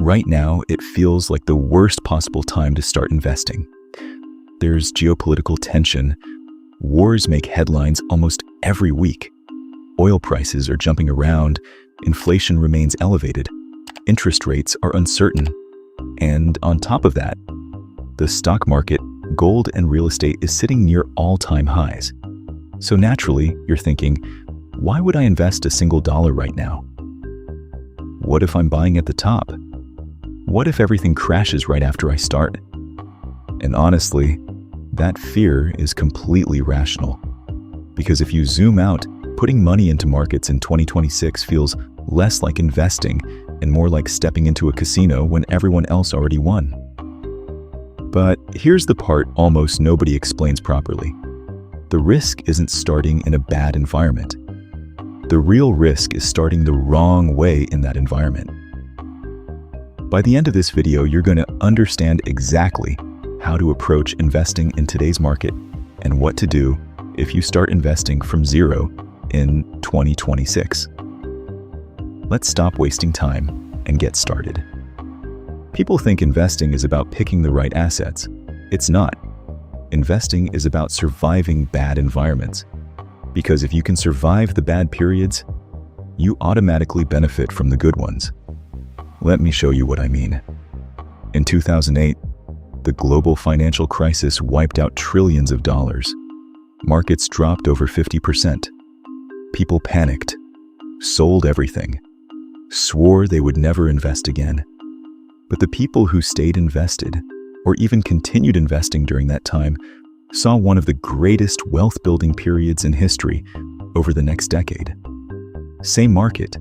Right now, it feels like the worst possible time to start investing. There's geopolitical tension. Wars make headlines almost every week. Oil prices are jumping around. Inflation remains elevated. Interest rates are uncertain. And on top of that, the stock market, gold, and real estate is sitting near all-time highs. So naturally, you're thinking, why would I invest a single dollar right now? What if I'm buying at the top? What if everything crashes right after I start? And honestly, that fear is completely rational. Because if you zoom out, putting money into markets in 2026 feels less like investing and more like stepping into a casino when everyone else already won. But here's the part almost nobody explains properly. The risk isn't starting in a bad environment. The real risk is starting the wrong way in that environment. By the end of this video, you're going to understand exactly how to approach investing in today's market and what to do if you start investing from zero in 2026. Let's stop wasting time and get started. People think investing is about picking the right assets. It's not. Investing is about surviving bad environments. Because if you can survive the bad periods, you automatically benefit from the good ones. Let me show you what I mean. In 2008, the global financial crisis wiped out trillions of dollars. Markets dropped over 50%. People panicked, sold everything, swore they would never invest again. But the people who stayed invested, or even continued investing during that time, saw one of the greatest wealth-building periods in history over the next decade. Same market,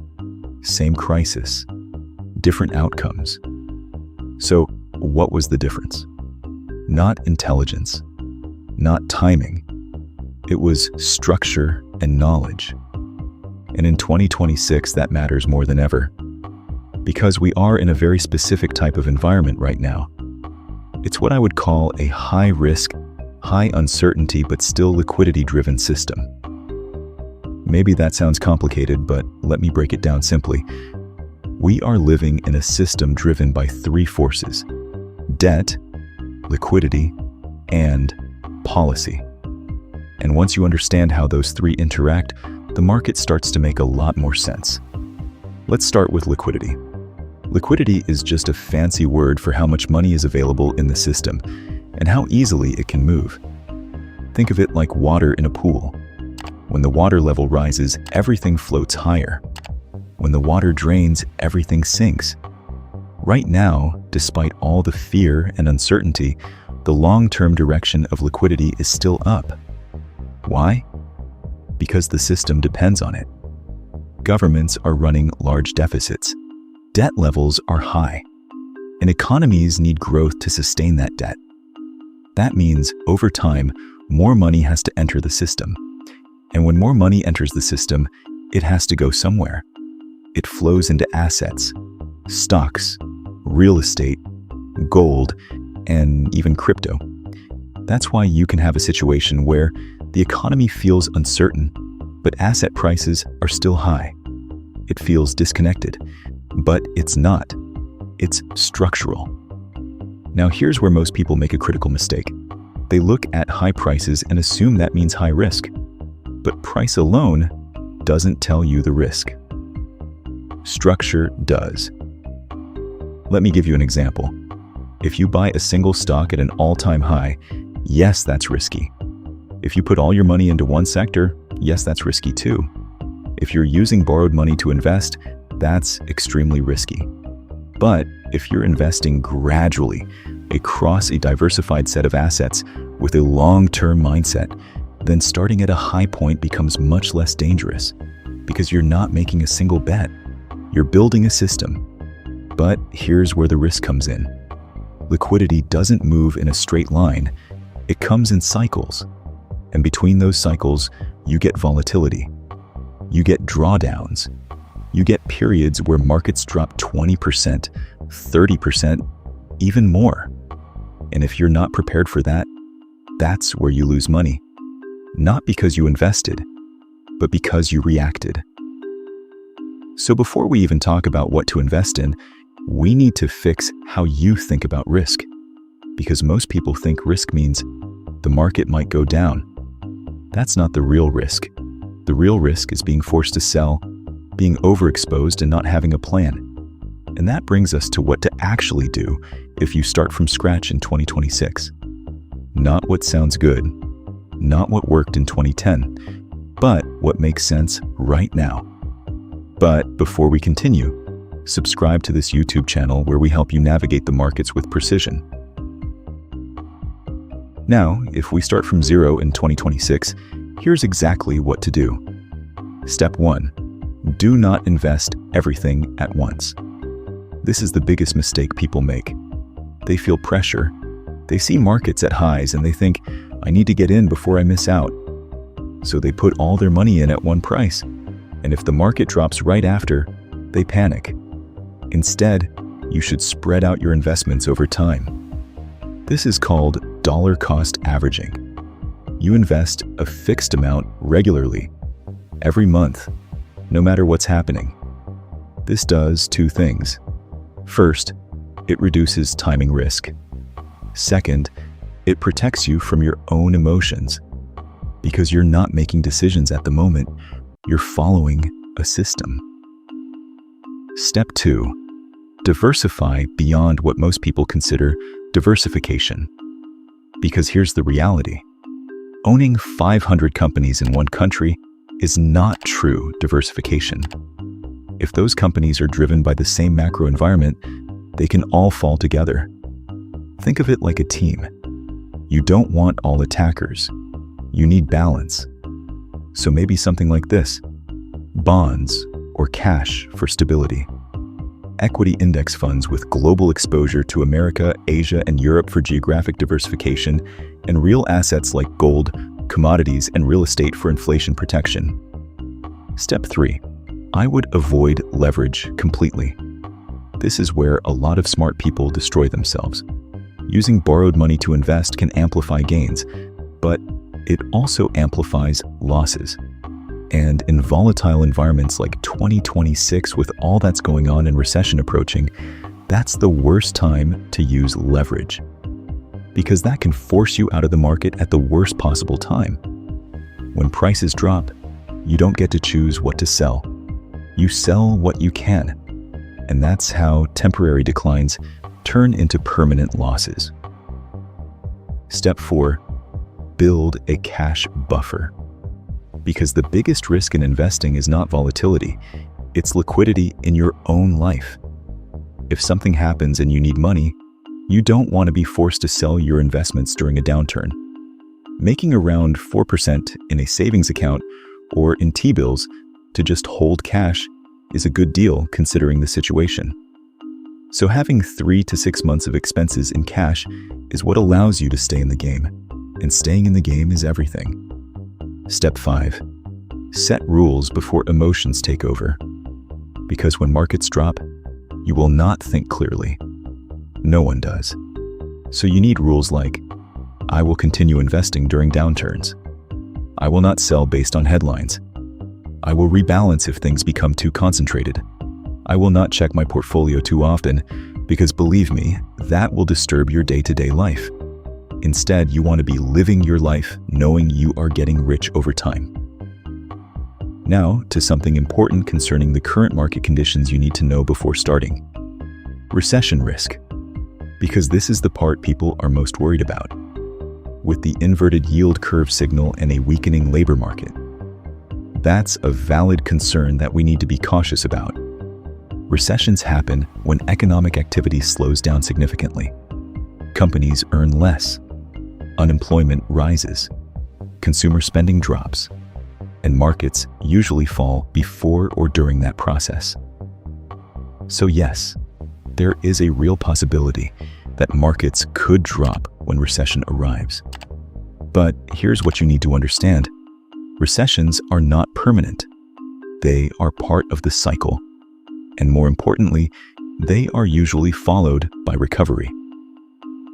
same crisis, different outcomes. So what was the difference? Not intelligence, not timing. It was structure and knowledge. And in 2026, that matters more than ever. Because we are in a very specific type of environment right now. It's what I would call a high-risk, high uncertainty, but still liquidity-driven system. Maybe that sounds complicated, but let me break it down simply. We are living in a system driven by three forces: debt, liquidity, and policy. And once you understand how those three interact, the market starts to make a lot more sense. Let's start with liquidity. Liquidity is just a fancy word for how much money is available in the system and how easily it can move. Think of it like water in a pool. When the water level rises, everything floats higher. When the water drains, everything sinks. Right now, despite all the fear and uncertainty, the long-term direction of liquidity is still up. Why? Because the system depends on it. Governments are running large deficits. Debt levels are high, and economies need growth to sustain that debt. That means, over time, more money has to enter the system. And when more money enters the system, it has to go somewhere. It flows into assets, stocks, real estate, gold, and even crypto. That's why you can have a situation where the economy feels uncertain, but asset prices are still high. It feels disconnected, but it's not. It's structural. Now here's where most people make a critical mistake. They look at high prices and assume that means high risk. But price alone doesn't tell you the risk. Structure does. Let me give you an example. If you buy a single stock at an all-time high, yes, that's risky. If you put all your money into one sector, yes, that's risky too. If you're using borrowed money to invest, that's extremely risky. But if you're investing gradually across a diversified set of assets with a long-term mindset, then starting at a high point becomes much less dangerous because you're not making a single bet. You're building a system. But here's where the risk comes in. Liquidity doesn't move in a straight line. It comes in cycles. And between those cycles, you get volatility. You get drawdowns. You get periods where markets drop 20%, 30%, even more. And if you're not prepared for that, that's where you lose money. Not because you invested, but because you reacted. So before we even talk about what to invest in, We need to fix how you think about risk, because most people think risk means the market might go down. That's not the real risk. The real risk is being forced to sell, being overexposed, and not having a plan. And that brings us to what to actually do if you start from scratch in 2026. Not what sounds good, not what worked in 2010, but what makes sense right now. But before we continue, subscribe to this YouTube channel where we help you navigate the markets with precision. Now, if we start from zero in 2026, here's exactly what to do. Step 1. Do not invest everything at once. This is the biggest mistake people make. They feel pressure. They see markets at highs and they think, I need to get in before I miss out. So they put all their money in at one price. And if the market drops right after, they panic. Instead, you should spread out your investments over time. This is called dollar cost averaging. You invest a fixed amount regularly, every month, no matter what's happening. This does two things. First, it reduces timing risk. Second, it protects you from your own emotions. Because you're not making decisions at the moment, you're following a system. Step 2. Diversify beyond what most people consider diversification. Because here's the reality. Owning 500 companies in one country is not true diversification. If those companies are driven by the same macro environment, they can all fall together. Think of it like a team. You don't want all attackers. You need balance. So maybe something like this: bonds or cash for stability. Equity index funds with global exposure to America, Asia, and Europe for geographic diversification, and real assets like gold, commodities, and real estate for inflation protection. Step 3. I would avoid leverage completely. This is where a lot of smart people destroy themselves. Using borrowed money to invest can amplify gains, but it also amplifies losses. And in volatile environments like 2026, with all that's going on and recession approaching, that's the worst time to use leverage. Because that can force you out of the market at the worst possible time. When prices drop, you don't get to choose what to sell. You sell what you can. And that's how temporary declines turn into permanent losses. Step 4. Build a cash buffer. Because the biggest risk in investing is not volatility, it's liquidity in your own life. If something happens and you need money, you don't want to be forced to sell your investments during a downturn. Making around 4% in a savings account or in T-bills to just hold cash is a good deal considering the situation. So having 3 to 6 months of expenses in cash is what allows you to stay in the game. And staying in the game is everything. Step 5. Set rules before emotions take over. Because when markets drop, you will not think clearly. No one does. So you need rules like, I will continue investing during downturns. I will not sell based on headlines. I will rebalance if things become too concentrated. I will not check my portfolio too often, because believe me, that will disturb your day-to-day life. Instead, you want to be living your life knowing you are getting rich over time. Now, to something important concerning the current market conditions you need to know before starting. Recession risk. Because this is the part people are most worried about. With the inverted yield curve signal and a weakening labor market. That's a valid concern that we need to be cautious about. Recessions happen when economic activity slows down significantly. Companies earn less. Unemployment rises. Consumer spending drops. And markets usually fall before or during that process. So yes, there is a real possibility that markets could drop when recession arrives. But here's what you need to understand. Recessions are not permanent. They are part of the cycle. And more importantly, they are usually followed by recovery.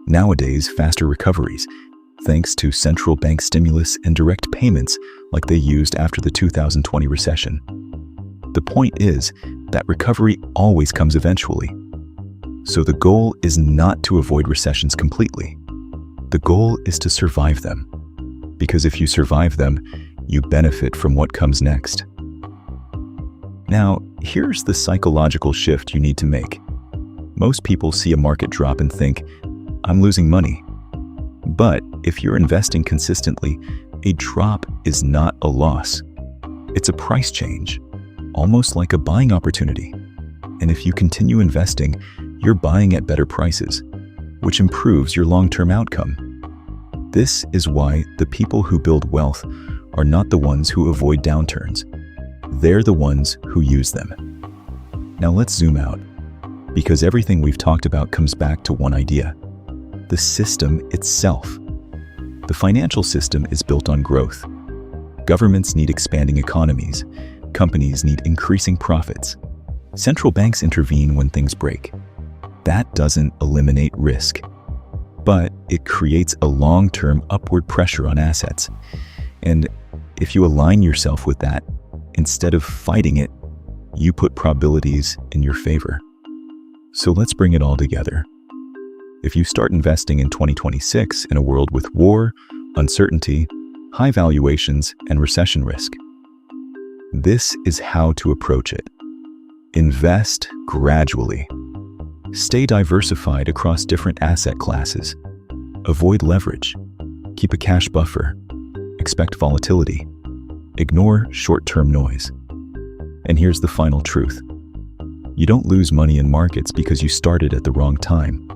Nowadays, faster recoveries, thanks to central bank stimulus and direct payments like they used after the 2020 recession. The point is that recovery always comes eventually. So the goal is not to avoid recessions completely. The goal is to survive them. Because if you survive them, you benefit from what comes next. Now, here's the psychological shift you need to make. Most people see a market drop and think, I'm losing money. But if you're investing consistently, a drop is not a loss. It's a price change, almost like a buying opportunity. And if you continue investing, you're buying at better prices, which improves your long-term outcome. This is why the people who build wealth are not the ones who avoid downturns. They're the ones who use them. Now let's zoom out, because everything we've talked about comes back to one idea: the system itself. The financial system is built on growth. Governments need expanding economies. Companies need increasing profits. Central banks intervene when things break. That doesn't eliminate risk, but it creates a long-term upward pressure on assets. And if you align yourself with that, instead of fighting it, you put probabilities in your favor. So let's bring it all together. If you start investing in 2026 in a world with war, uncertainty, high valuations, and recession risk, this is how to approach it. Invest gradually. Stay diversified across different asset classes. Avoid leverage. Keep a cash buffer. Expect volatility. Ignore short-term noise. And here's the final truth. You don't lose money in markets because you started at the wrong time.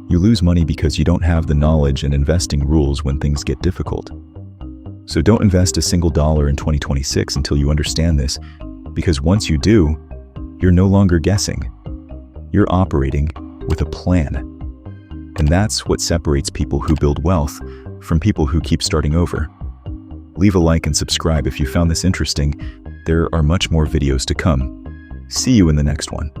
You lose money because you don't have the knowledge and investing rules when things get difficult. So don't invest a single dollar in 2026 until you understand this, because once you do, you're no longer guessing. You're operating with a plan. And that's what separates people who build wealth from people who keep starting over. Leave a like and subscribe if you found this interesting. There are much more videos to come. See you in the next one.